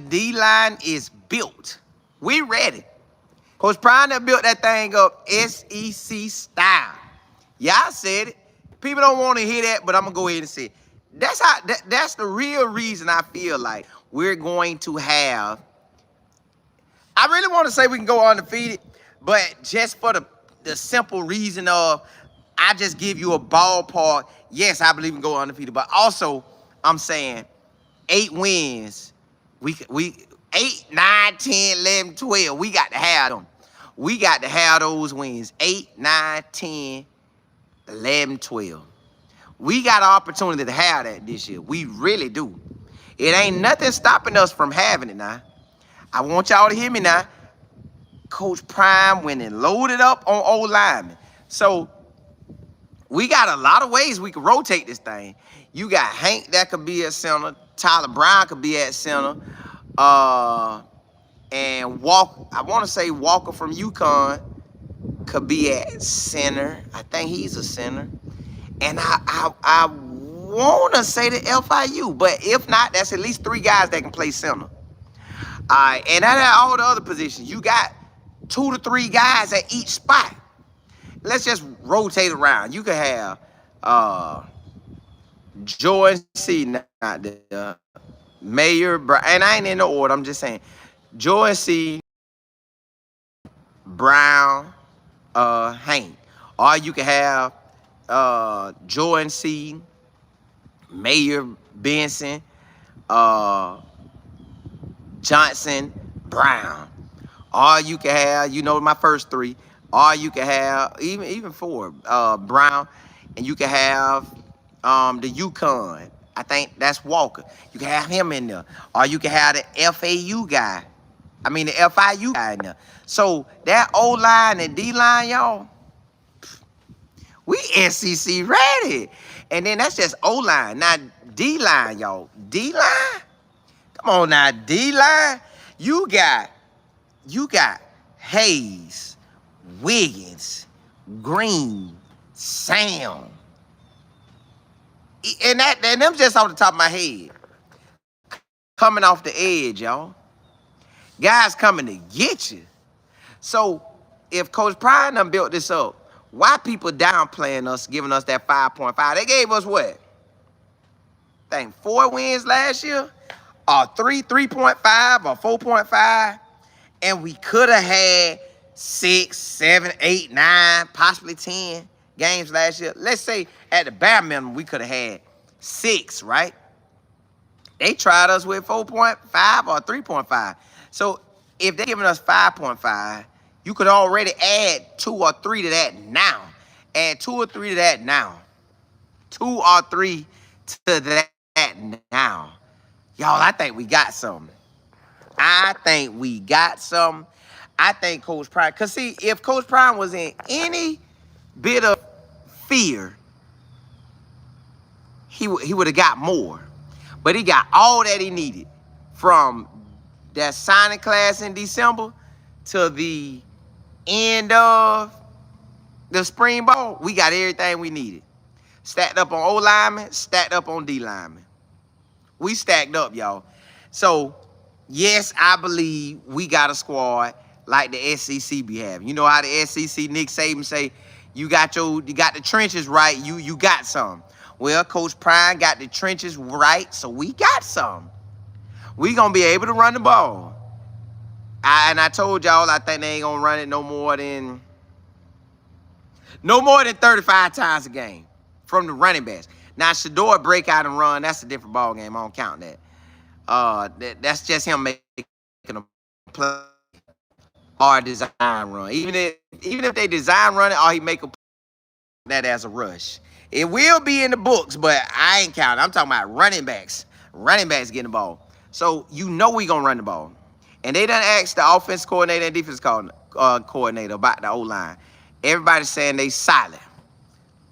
D-line is built. We ready. Coach Prime that built that thing up SEC style. Yeah, I said it. People don't want to hear that, but I'm gonna go ahead and say it. That's the real reason I feel like we're going to have. I really want to say we can go undefeated, but just for the simple reason of I just give you a ballpark. Yes, I believe we can go undefeated, but also I'm saying 8 wins. We 8, 9, 10, 11, 12. We got to have them. We got to have those wins. 8, 9, 10, 11, 12. We got an opportunity to have that this year. We really do. It ain't nothing stopping us from having it now. I want y'all to hear me now. Coach Prime went and loaded up on old linemen. So we got a lot of ways we can rotate this thing. You got Hank that could be at center. Tyler Brown could be at center. And I want to say Walker from UConn could be at center. I think he's a center. And I want to say the FIU, but if not, that's at least 3 guys that can play center. All right, and that at all the other positions. You got 2 to 3 guys at each spot. Let's just rotate around. You could have Jordan C. not there. Mayor, and I ain't in the order. I'm just saying. Jordan C. Brown, Hank. Or you could have Jordan C. Mayor, Benson, Johnson, Brown. Or you can have, my first 3. Or you can have even 4, Brown, and you can have the UConn. I think that's Walker. You can have him in there. Or you can have the FIU guy in there. So that O-line and D-line, y'all, we SEC ready. And then that's just O-line. Now, D-line, y'all. D-line? Come on now, D-line. You got Hayes, Wiggins, Green, Sam. And them just off the top of my head. Coming off the edge, y'all. Guys coming to get you. So if Coach Prime done built this up, why people downplaying us, giving us that 5.5? They gave us what? I think 4 wins last year, or 3.5, or 4.5, and we could have had 6, 7, 8, 9, possibly 10 games last year. Let's say at the bare minimum we could have had 6, right? They tried us with 4.5 or 3.5. So if they're giving us 5.5, you could already add 2 or 3 to that now. Add 2 or 3 to that now. 2 or 3 to that now. Y'all, I think we got something. I think Coach Prime, because see, if Coach Prime was in any bit of fear, he would have got more. But he got all that he needed from that signing class in December to the end of the spring ball. We got everything we needed. Stacked up on O linemen, stacked up on D linemen. We stacked up, y'all. So, yes, I believe we got a squad like the SEC be having. You know how the SEC, Nick Saban say, you got the trenches right, you got some. Well, Coach Prime got the trenches right, so we got some. We gonna be able to run the ball. And I told y'all I think they ain't gonna run it no more than 35 times a game from the running backs. Now, Shador break out and run, that's a different ball game. I don't count that. That's just him making a play or a design run. Even if they design run it or he make a that as a rush. It will be in the books, but I ain't counting. I'm talking about running backs. Running backs getting the ball. So we gonna run the ball. And they done asked the offense coordinator and defense coordinator about the O-line. Everybody's saying they solid.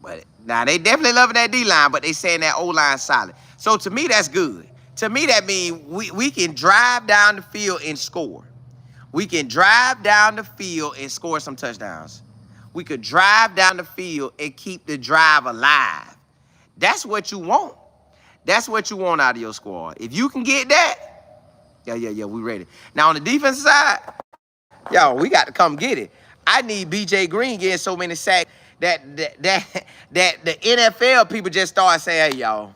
But now they definitely loving that D-line, but they saying that O-line solid. So to me, that's good. To me, that means we can drive down the field and score. We can drive down the field and score some touchdowns. We could drive down the field and keep the drive alive. That's what you want. That's what you want out of your squad. If you can get that, Yeah, we ready. Now on the defensive side, yo, we got to come get it. I need BJ Green getting so many sacks that the NFL people just start saying, hey, y'all,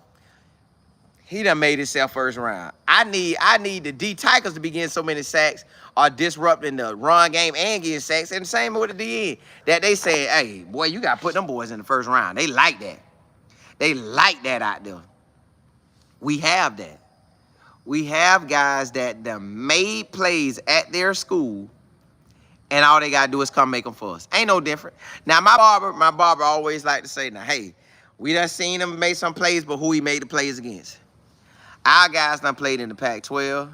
he done made himself first round. I need the D Tigers to be getting so many sacks or disrupting the run game and getting sacks. And the same with the DN. That they say, hey, boy, you got to put them boys in the first round. They like that. They like that out there. We have that. We have guys that made plays at their school, and all they got to do is come make them for us. Ain't no different. Now, my barber always like to say, now, hey, we done seen him make some plays, but who he made the plays against? Our guys done played in the Pac-12,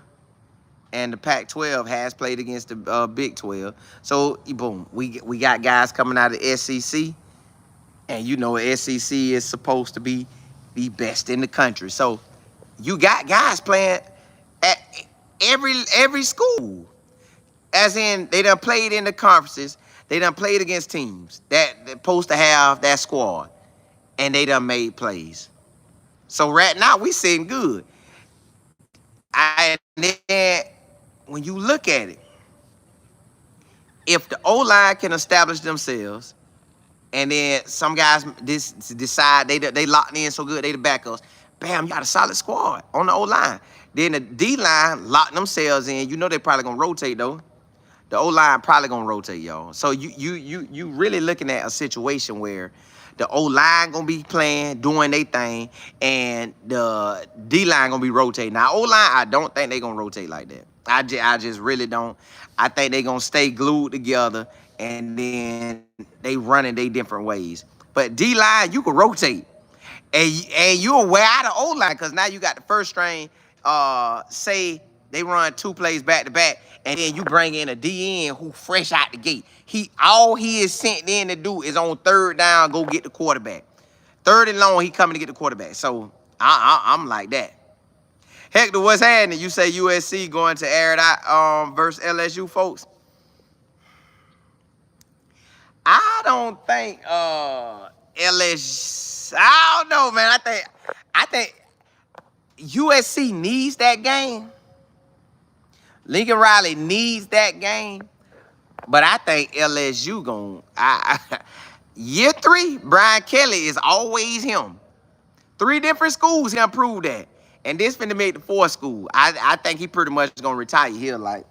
and the Pac-12 has played against the Big 12. So, boom, we got guys coming out of the SEC, and you know SEC is supposed to be the best in the country. So, you got guys playing at every school. As in, they done played in the conferences. They done played against teams that supposed to have that squad. And they done made plays. So right now, we sitting good. And then, when you look at it, if the O-line can establish themselves, and then some guys decide they locked in so good, they the backups, bam, you got a solid squad on the O-line. Then the D-line locked themselves in. You know they probably going to rotate, though. The O-line probably going to rotate, y'all. So you really looking at a situation where the O-line going to be playing, doing their thing, and the D-line going to be rotating. Now, O-line, I don't think they going to rotate like that. I just really don't. I think they going to stay glued together, and then they running their different ways. But D-line, you can rotate. And you'll wear out the O-line because now you got the first string, say they run 2 plays back-to-back, and then you bring in a DN who fresh out the gate. All he is sent in to do is on 3rd down, go get the quarterback. 3rd and long, he coming to get the quarterback. So I'm like that. Hector, what's happening? You say USC going to air it out versus LSU, folks? I don't think LSU. I don't know, man. I think USC needs that game. Lincoln Riley needs that game. But I think LSU going year 3, Brian Kelly is always him. 3 different schools, he done proved that. And this finna make the 4th school. I think he pretty much gonna retire here, like,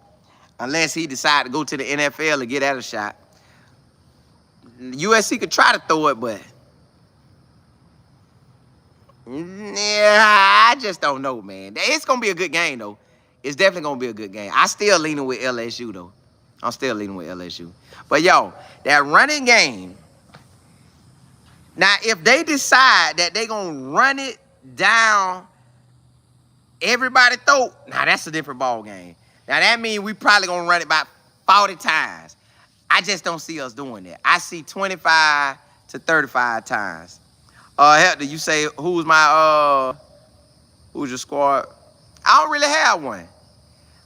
unless he decide to go to the NFL and get at a shot. USC could try to throw it, but yeah, I just don't know, man. It's gonna be a good game, though. It's definitely gonna be a good game. I still leaning with LSU, though. I'm still leaning with LSU. But, yo, that running game, now, if they decide that they going to run it down everybody throat, now that's a different ball game. Now, that means we probably going to run it about 40 times. I just don't see us doing that. I see 25 to 35 times. Hector, you say, who's your squad? I don't really have one.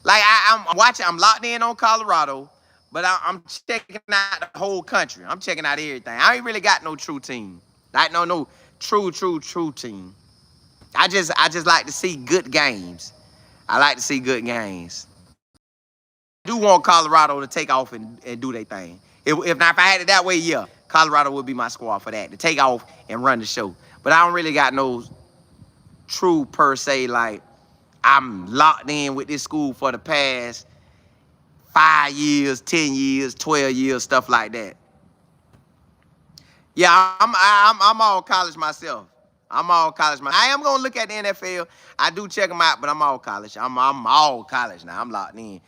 Like, I'm watching, I'm locked in on Colorado, but I'm checking out the whole country. I'm checking out everything. I ain't really got no true team. Like, no true team. I just like to see good games. I like to see good games. I do want Colorado to take off and do their thing. If I had it that way, yeah, Colorado would be my squad for that, to take off and run the show. But I don't really got no true, per se, like, I'm locked in with this school for the past 5 years, 10 years, 12 years, stuff like that. Yeah, I'm all college myself. I am gonna look at the NFL. I do check them out, but I'm all college. I'm all college now. I'm locked in.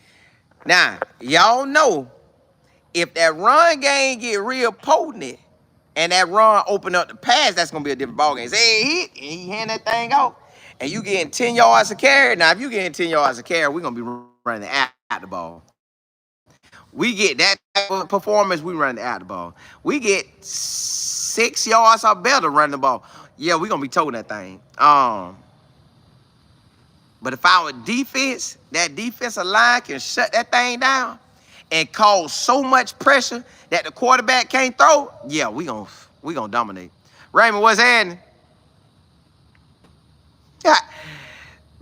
Now, y'all know if that run game get real potent and that run open up the pass, that's gonna be a different ball game. Say hit and he hand that thing out. And you getting 10 yards of carry. Now, if you getting 10 yards of carry, we're going to be running out the ball. We get that performance, we run out the ball. We get 6 yards or better running the ball. Yeah, we're going to be toting that thing. But if our defense, that defensive line can shut that thing down and cause so much pressure that the quarterback can't throw, yeah, we gonna dominate. Raymond, what's happening?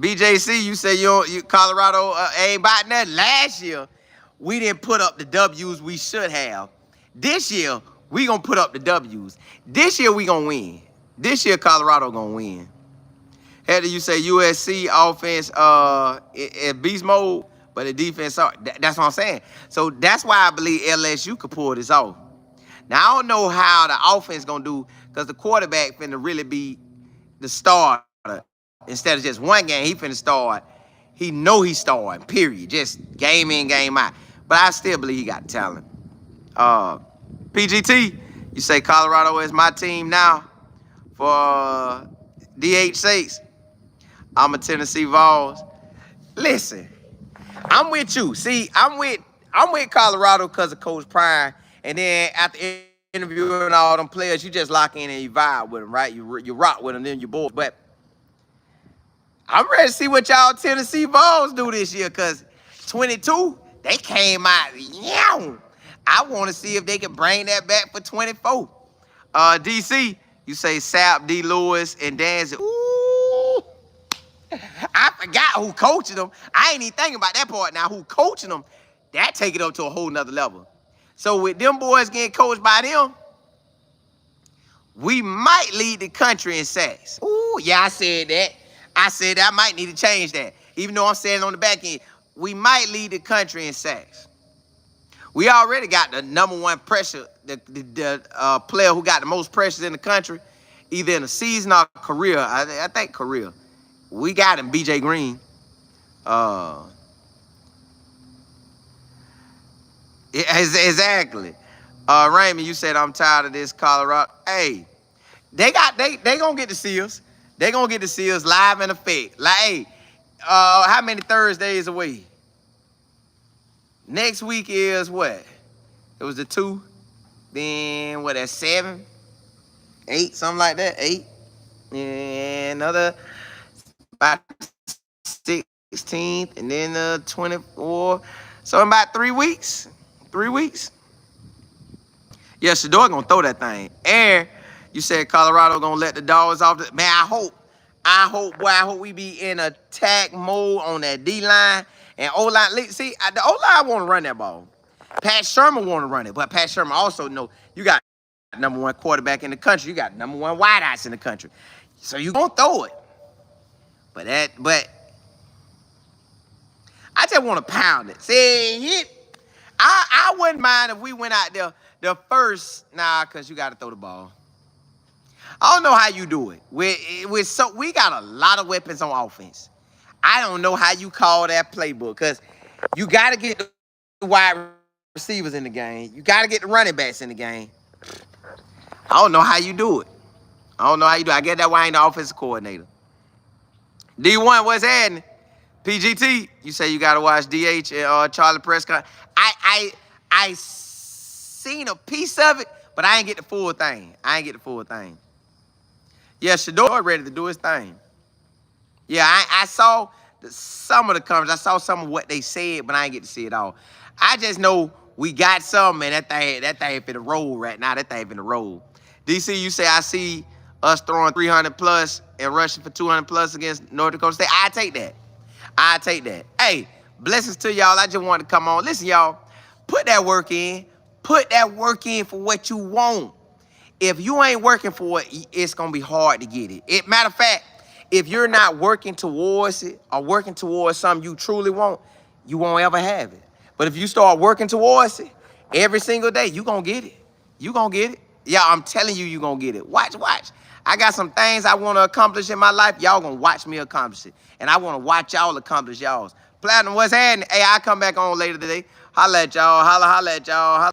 BJC, you say Colorado ain't about nothing. Last year, we didn't put up the W's we should have. This year, we gonna put up the W's. This year, we gonna win. This year, Colorado gonna win. Heather, you say USC offense in beast mode, but the defense, that's what I'm saying. So that's why I believe LSU could pull this off. Now, I don't know how the offense going to do because the quarterback finna really be the starter. Instead of just one game, he finna start. He know he's starting, period. Just game in, game out. But I still believe he got talent. PGT, you say Colorado is my team now for DH6. I'm a Tennessee Vols. Listen, I'm with you. See, I'm with Colorado because of Coach Prime. And then after interviewing all them players, you just lock in and you vibe with them, right? You rock with them, then you boys. But I'm ready to see what y'all Tennessee Vols do this year because 22, they came out. Yeah. I want to see if they can bring that back for 24. DC, you say Sapp, D. Lewis, and Danzig. Ooh. I forgot who coaching them. I ain't even thinking about that part now. Who coaching them, that take it up to a whole nother level. So with them boys getting coached by them, we might lead the country in sacks. Ooh, yeah, I said that. I might need to change that. Even though I'm saying on the back end, we might lead the country in sacks. We already got the number one pressure, the player who got the most pressures in the country, either in a season or career. I think career. We got him, BJ Green. Exactly. Raymond, you said I'm tired of this Colorado. Hey, they gonna get to see us. They gonna get to see us live in effect. Like, hey, how many Thursdays away? Next week is what? It was the 2. Then what? That's 7, 8, something like that. 8. And another about 16th, and then the 24. So in about 3 weeks. 3 weeks. Yeah, Shador gonna throw that thing. And you said Colorado gonna let the dogs off. Man, I hope we be in attack mode on that D-line and O-line. See, the O-line want to run that ball. Pat Shermer want to run it, but Pat Shermer also know you got number one quarterback in the country. You got number one wideouts in the country. So you gonna throw it. But I just want to pound it. See, I wouldn't mind if we went out there the first, because you got to throw the ball. I don't know how you do it. We got a lot of weapons on offense. I don't know how you call that playbook because you got to get the wide receivers in the game. You got to get the running backs in the game. I don't know how you do it. I get that why I ain't the offensive coordinator. D1, what's happening? PGT, you say you got to watch DH and Charlie Prescott. I seen a piece of it, but I ain't get the full thing. Yeah, Shador ready to do his thing. Yeah, I saw some of the comments. I saw some of what they said, but I ain't get to see it all. I just know we got some, and that thing finna roll right now. That thing finna roll. DC, you say I see us throwing 300 plus and rushing for 200 plus against North Dakota State. I take that. Hey, blessings to y'all. I just wanted to come on. Listen, y'all, put that work in. Put that work in for what you want. If you ain't working for it, it's going to be hard to get it. Matter of fact, if you're not working towards it or working towards something you truly want, you won't ever have it. But if you start working towards it every single day, you're going to get it. Yeah, I'm telling you, you're going to get it. Watch. I got some things I want to accomplish in my life. Y'all going to watch me accomplish it. And I want to watch y'all accomplish y'all's. Platinum, what's happening? Hey, I'll come back on later today. Holla at y'all. Holla at y'all.